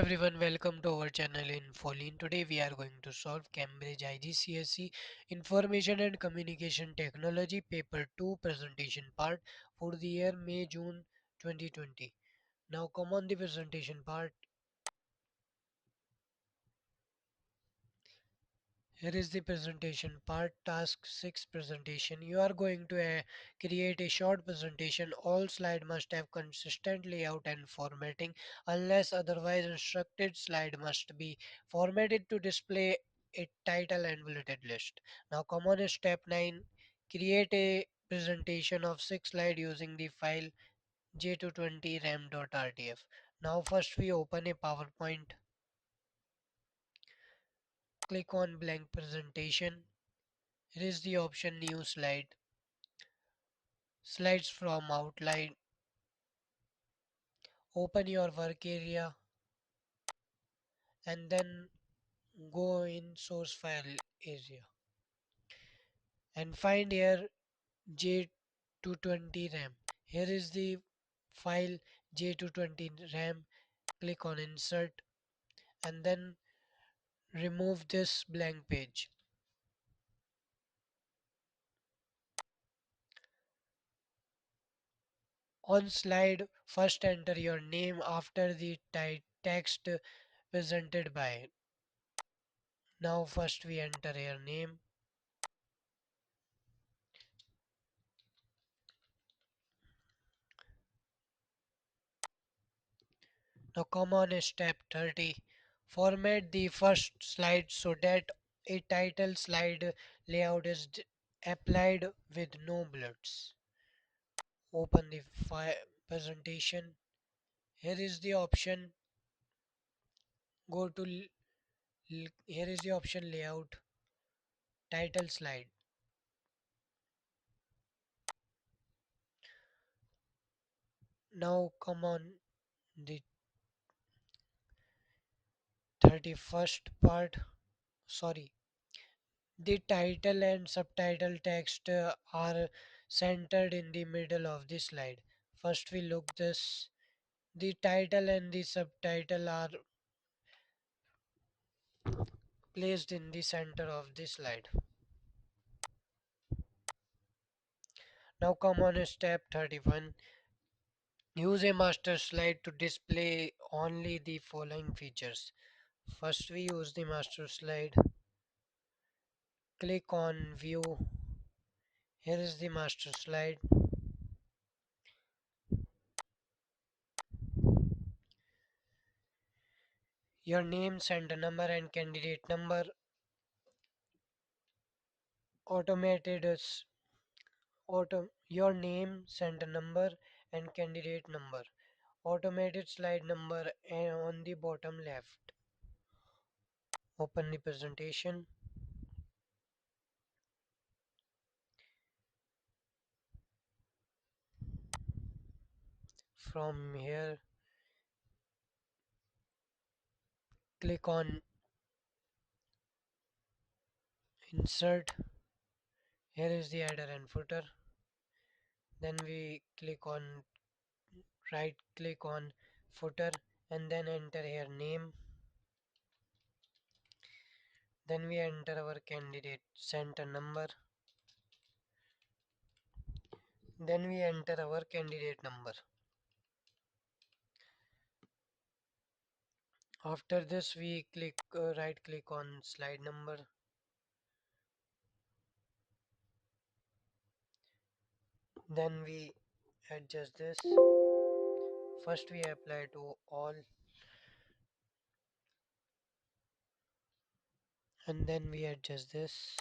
everyone, welcome to our channel in Folin. Today we are going to solve Cambridge IGCSE Information and Communication Technology Paper 2 presentation part for the year May-June 2020. Now come on the presentation part. Here is the presentation part, task 6 presentation. You are going to create a short presentation. All slide must have consistent layout and formatting. Unless otherwise instructed, slide must be formatted to display a title and bulleted list. Now come on step 9. Create a presentation of 6 slides using the file j220 ram.rdf. Now first we open a PowerPoint. Click on blank presentation. Here is the option new slide, slides from outline. Open your work area and then go in source file area and find here J220 RAM. Here is the file J220 RAM. Click on insert and then remove this blank page. On slide, first enter your name after the text presented by. Now first we enter your name. Now come on step 30. Format the first slide so that a title slide layout is applied with no blurs. Open the presentation. Here is the option. Go to here is the option layout title slide. Now come on the 31st part. Sorry, the title and subtitle text are centered in the middle of the slide. First we look this. The title and the subtitle are placed in the center of the slide. Now come on step 31. Use a master slide to display only the following features. First we use the master slide. Click on view. Here is the master slide. Your name, center number and candidate number. Automated your name, center number and candidate number. Automated slide number on the bottom left. Open the presentation. From here, click on insert. Here is the header and footer. Then we right click on footer and then enter here name. Then we enter our candidate center number. Then we enter our candidate number. After this we right click on slide number. Then we adjust this. First we apply to all and then we adjust this.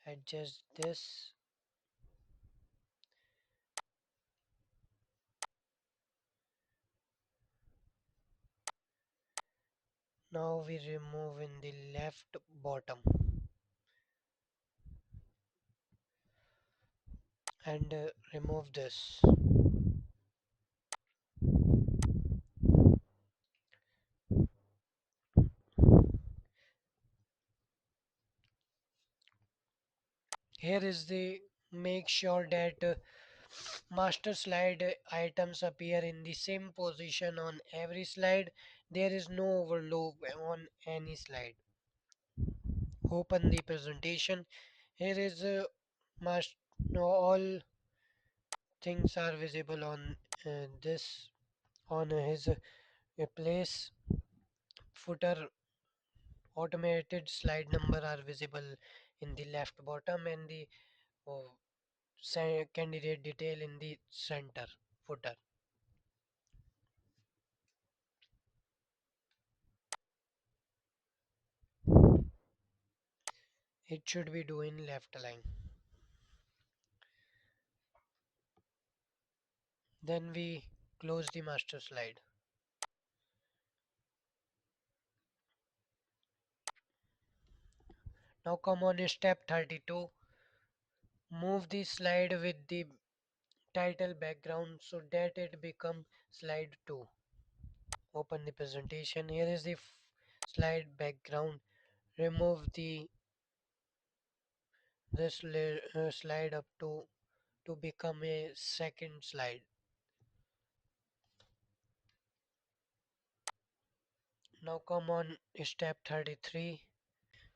Adjust this. Now we remove in the left bottom and remove this. Here is the make sure that master slide items appear in the same position on every slide. There is no overlap on any slide. Open the presentation. Here is must no, all things are visible on this on his place footer. Automated slide number are visible in the left bottom, and the oh, candidate detail in the center footer. It should be doing left line. Then we close the master slide. Now come on step 32. Move the slide with the title background so that it become slide 2. Open the presentation. Here is the slide background. Remove the this slide up to become a second slide. Now come on step 33.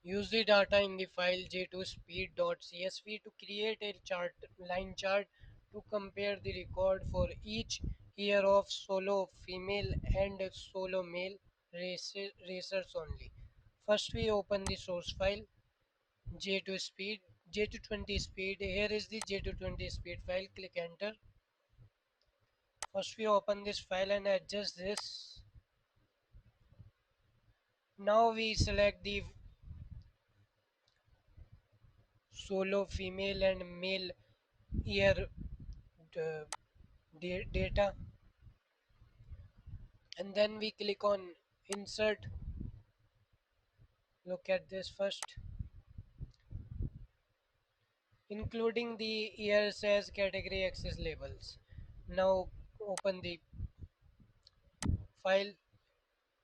Use the data in the file j2speed.csv to create a line chart to compare the record for each year of solo female and solo male racers only. First we open the source file j2 speed j220 speed. Here is the j220 speed file. Click enter. First we open this file and adjust this. Now we select the solo female and male year uh, data, and then we click on insert. Look at this first, including the years as category access labels. Now open the file.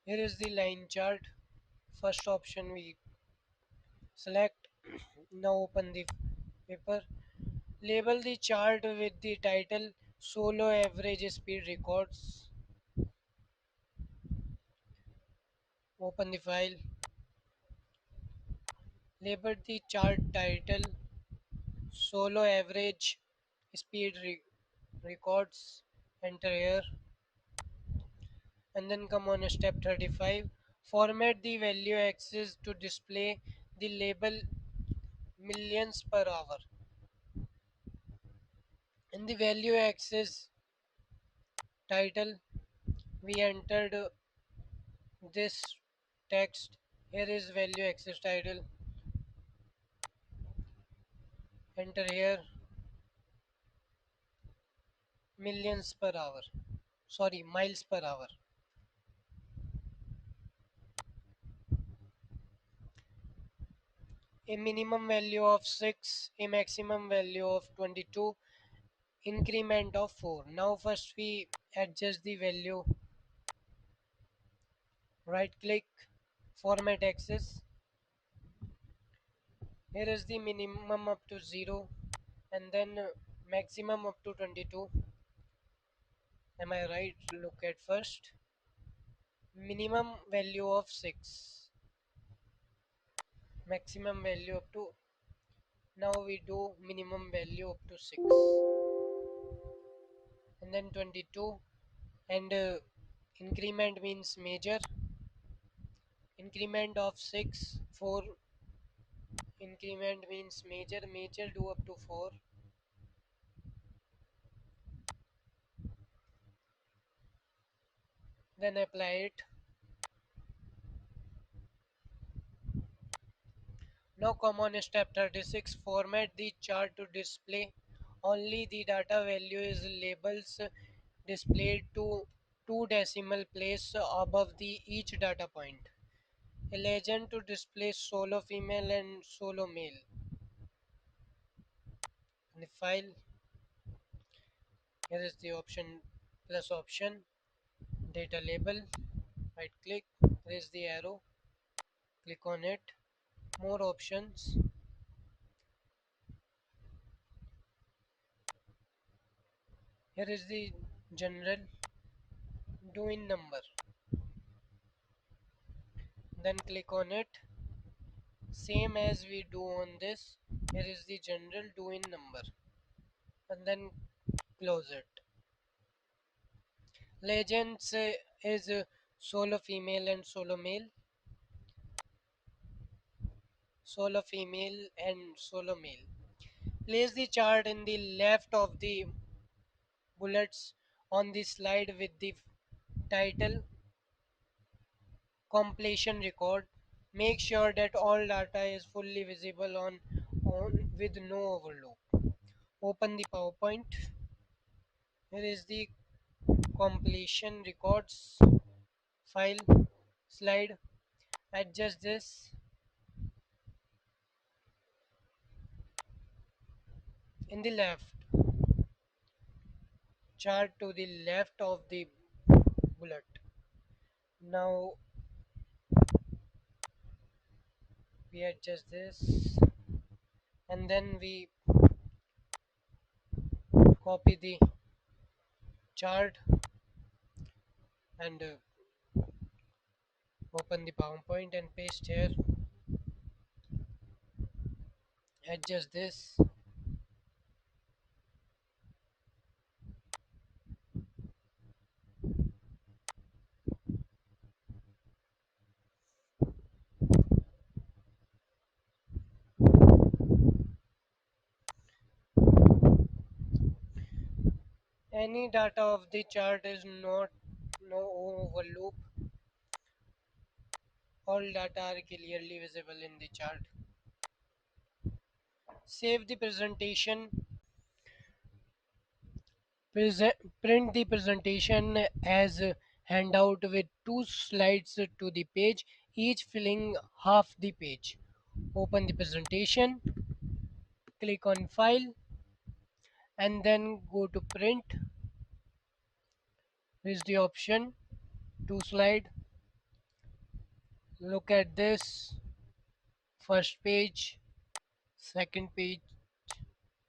Here is the line chart. First option we select. Now open the paper. Label the chart with the title solo average speed records. Open the file. Label the chart title solo average speed records. Enter here, and then come on step 35. Format the value axis to display the label millions per hour. In the value axis title we entered this text. Here is value axis title. Enter here, millions per hour, sorry, miles per hour. A minimum value of 6, a maximum value of 22, increment of 4. Now first we adjust the value. Right click, format axis. Here is the minimum up to 0, and then maximum up to 22. Am I right? Look at first. Minimum value of 6, maximum value up to. Now we do minimum value up to 6, and then 22, and increment means major. Increment of 6, 4. Increment means major. Major do up to 4. Then apply it. Now come on step 36. Format the chart to display only the data value is labels displayed to two decimal place above the each data point. A legend to display solo female and solo male. In the file, here is the option plus option data label. Right click, there is the arrow, click on it. More options. Here is the general doing number. Then click on it. Same as we do on this. Here is the general doing number. And then close it. Legends is solo female and solo male. Solo female and solo male. Place the chart in the left of the bullets on the slide with the title completion record. Make sure that all data is fully visible on with no overlook. Open the PowerPoint. Here is the completion records file slide. Adjust this in the left chart to the left of the bullet. Now we adjust this and then we copy the chart and open the PowerPoint and paste here. Adjust this. Any data of the chart is not no overloop. All data are clearly visible in the chart. Save the presentation. Print the presentation as a handout with two slides to the page, each filling half the page. Open the presentation, click on File, and then go to Print. Here is the option, two slide. Look at this, first page, second page,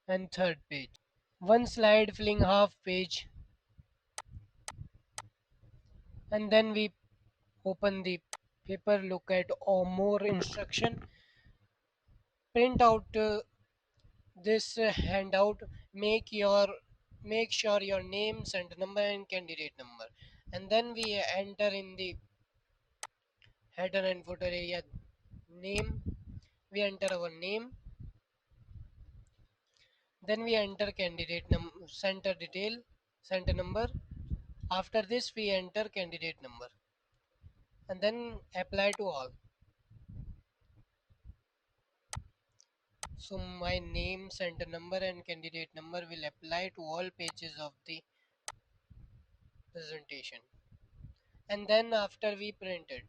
and third page. One slide filling half page, and then we open the paper, look at or more instruction, print out this handout, make sure your name, center number, and candidate number, and then we enter in the header and footer area name. We enter our name, then we enter center detail, center number. After this we enter candidate number and then apply to all. So my name, center number, and candidate number will apply to all pages of the presentation. And then after we print it,